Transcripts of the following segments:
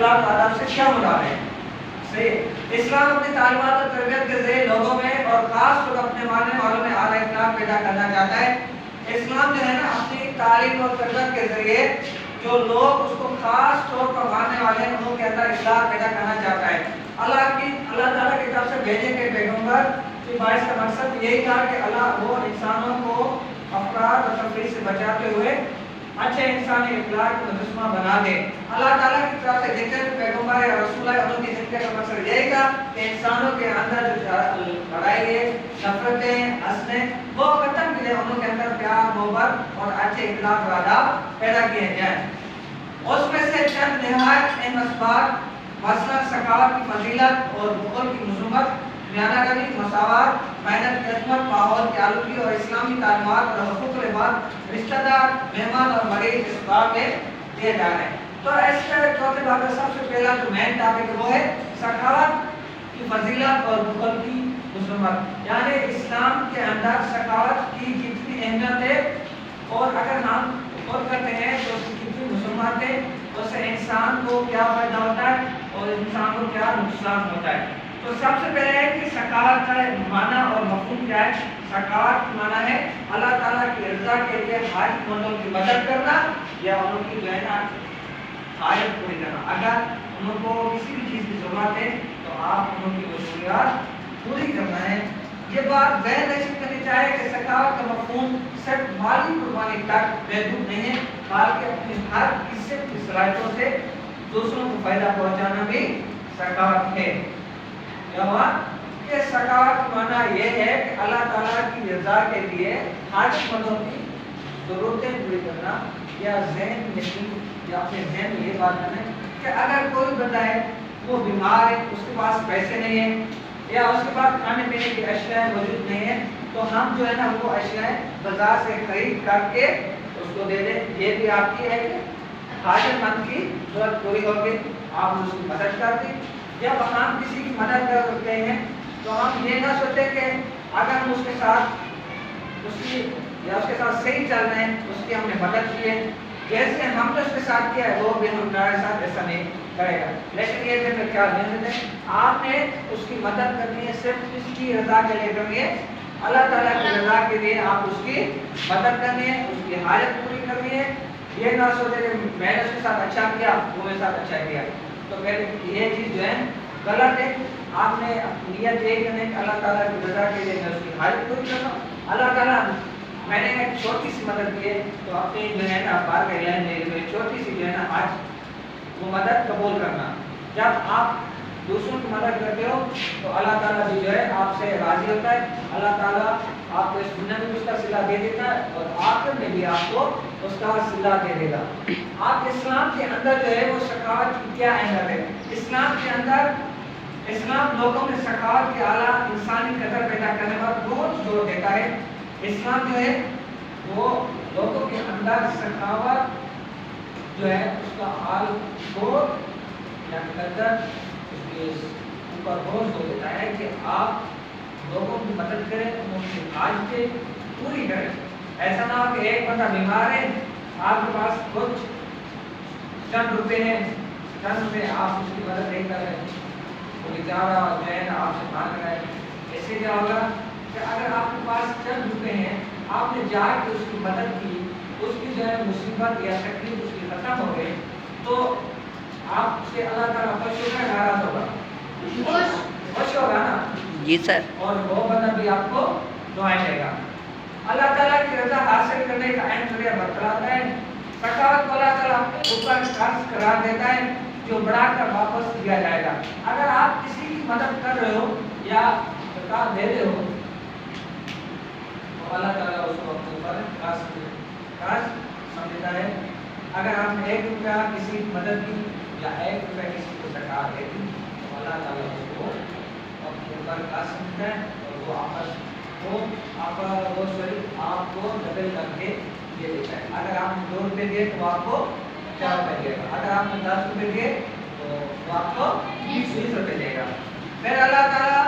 اخلاق آداب سے کیا مراد ہے؟ صحیح، اسلام اپنی تعلیمات اور تربیت کے ذریعے لوگوں میں اور خاص طور اپنے ماننے والوں میں اعلیٰ اخلاق پیدا کرنا چاہتا ہے۔ اسلام جو ہے نا اپنی تعلیم اور تربیت کے ذریعے جو لوگ اس کو خاص طور پر ماننے والے ہیں انہوں کے اندر اخلاق پیدا کرنا چاہتا ہے۔ اللہ تعالیٰ کی طرف سے بھیجے گئے پیغمبر کی باعث کا مقصد یہی تھا کہ اللہ وہ انسانوں کو افراد اور تفریح سے بچاتے ہوئے اچھے انسانی اخلاق کو مجسمہ بنا دے۔ اللہ تعالیٰ کی طرف سے جتنے بھی پیغمبر یا رسول ہے انہوں کی زندگی کا مقصد یہی تھا کہ انسانوں کے اندر جو لڑائی ہے، نفرتیں، حسدیں وہ ختم کی جائے، انہوں کے اندر پیار، محبت اور اچھے اخلاق و آداب پیدا کیے جائیں۔ اس میں سے چند نہایت اہم اسباب مثلا سخاوت کی فضیلت اور بخل کی مذمت، میانہ روی، مساوات، محنت کی عظمت، ماحول کی آلودگی اور اسلامی تعلیمات اور حقوق العباد، رشتہ دار، مہمان اور مریض اس باب میں دیے جا رہے ہیں۔ تو اس کے چوتھے باب میں سب سے پہلا جو مین ٹاپک ہے وہ ہے سخاوت کی فضیلت اور بخل کی مذمت، یعنی اسلام کے اندر سخاوت کی کتنی اہمیت ہے اور اگر ہم غور کرتے ہیں تو اس کی کتنی مذمت ہے، اس سے انسان کو کیا فائدہ ہوتا ہے اور انسان کو کیا نقصان ہوتا ہے۔ تو سب سے پہلے ہے کہ سخاوت کا معنی اور مفہوم کیا ہے۔ سخاوت کا معنی ہے اللہ تعالیٰ کی رضا کے لیے حاجت مندوں کی مدد کرنا یا ان کی جو ہے نا حاجت پوری کرنا۔ اگر ان کو کسی بھی چیز کی ضرورت ہے تو آپ ان کی ضروریات پوری کرنا ہے۔ یہ بات ذہن نشین کرنی چاہیے کہ سخاوت کا مفہوم صرف مالی قربانی تک محدود نہیں ہے، بلکہ اپنی ہر قسم کی صلاحیتوں سے دوسروں کو فائدہ پہنچانا بھی سخاوت ہے۔ کیا ہوا کہ سخاوت کا معنی یہ ہے کہ اللہ تعالیٰ کی رضا کے لیے حاجت مندوں کی ضرورتیں پوری کرنا، یا ذہن نشین یا اپنے ذہن میں یہ بات کرنا ہے کہ اگر کوئی بندہ ہے وہ بیمار ہے، اس کے پاس پیسے نہیں ہیں یا اس کے پاس کھانے پینے کی اشیاء موجود نہیں ہیں، تو ہم جو ہے نا وہ اشیاء بازار سے خرید کر کے اس کو دے دیں۔ یہ بھی آپ کی ہے کہ حاجت مند کی ضرورت پوری ہوگی، آپ اس کی مدد کر دیں۔ جب ہم کسی کی مدد کرتے ہیں تو ہم یہ نہ سوچیں کہ اگر ہم اس کے ساتھ اس کے ساتھ صحیح چل رہے ہیں، اس کی ہم نے مدد کی ہے، جیسے ہم نے اس کے ساتھ کیا ہے وہ بھی ہمارے ساتھ ایسا نہیں کرے گا۔ لیکن یہ دن میں خیال نہیں رکھتے، آپ نے اس کی مدد کرنی ہے صرف اس کی رضا کے لیے کرنی ہے، اللہ تعالیٰ کی رضا کے لیے آپ اس کی مدد کرنی ہے، اس کی حاجت پوری کرنی ہے۔ یہ نہ سوچے کہ میں نے اس کے ساتھ اچھا کیا، وہ میرے ساتھ اچھا کیا، تو پھر یہ چیز جو ہے غلط ہے۔ آپ نے نیت یہ کرنے کہ اللہ تعالیٰ کی رضا کے لیے میں اس کی حاجت پوری کرنا۔ اللہ تعالیٰ میں نے ایک چھوٹی سی مدد کی ہے تو اپنی جو ہے نا بار کا اعلان میری چھوٹی سی جو ہے نا آج وہ مدد قبول کرنا۔ جب آپ دوسروں کی مدد کرتے ہو تو اللہ تعالیٰ بھی جو ہے آپ سے راضی ہوتا ہے، اللہ تعالیٰ آپ کو اس دنیا میں اس کا صلہ دے دیتا ہے اور آخر میں بھی آپ کو اس کا صلہ دے دے گا۔ آپ اسلام کے اندر جو ہے وہ سخاوت کی کیا اہمیت ہے؟ اسلام کے اندر اسلام لوگوں میں سخاوت کے اعلیٰ انسانی قدر پیدا کرنے پر بہت زور دیتا ہے۔ اسلام جو ہے وہ لوگوں کے اندر سخاوت جو ہے اس کا حال بہت یا قدر اس کے اوپر بہت زور دیتا ہے کہ آپ لوگوں کی مدد کریں، ان کی حاجتیں پوری کریں۔ ایسا نہ ہو کہ ایک بندہ بیمار ہے، آپ کے پاس کچھ چند روپے ہیں، چند روپے آپ اس کی مدد نہیں کر رہے، وہ بیچارہ جو ہے نا آپ سے مانگ رہا ہے، ایسے کیا ہوگا کہ اگر آپ کے پاس چند روپے ہیں، آپ نے جا کے اس کی مدد کی، اس کی جو ہے مصیبت یا تکلیف اس کی ختم ہو گئی، تو آپ سے اللہ تعالیٰ خوش ہوگا یا ناراض ہوگا؟ خوش ہوگا نا جی سر۔ اور وہ بندہ بھی آپ کو دعائیں دے گا۔ اللہ تعالیٰ کی رضا حاصل کرنے کا اہم ذریعہ بتلاتا ہے۔ سخاوت کو اللہ تعالیٰ اپنے اوپر قرض قرار دیتا ہے جو بڑھا کر واپس دیا جائے گا۔ اگر آپ کسی کی مدد کر رہے ہو یا زکات دے رہے ہو تو اللہ تعالیٰ اس کو اپنے اوپر قرض سمجھتا ہے۔ اگر آپ نے 1 روپیہ کسی کی مدد کی یا 1 روپیہ کسی کو زکات دے دی تو اللہ تعالیٰ اس کو اپنے اوپر قرض سمجھتا ہے اور وہ آپ کو ڈبل کر کے دے دیتا ہے۔ اگر آپ نے 2 روپے دیے تو آپ کو 4 روپے دے گا، اگر آپ نے 10 روپے دیے تو وہ آپ کو 20 روپے دے گا۔ پھر اللہ تعالیٰ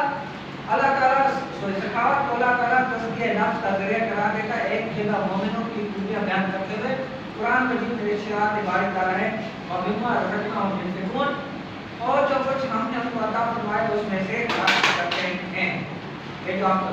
سخاوت کو اللہ تعالیٰ تزکیہ نفس کا ذریعہ قرار دیتا ہے۔ ایک جگہ مومنوں کی خوبیاں بیان کرتے ہوئے قرآن مجید میں ارشاد باری تعالیٰ ہے وَمِمَّا رَزَقْنَاهُمْ يُنْفِقُونَ میں سے حاصل کرتے ہیں. یہ جو آپ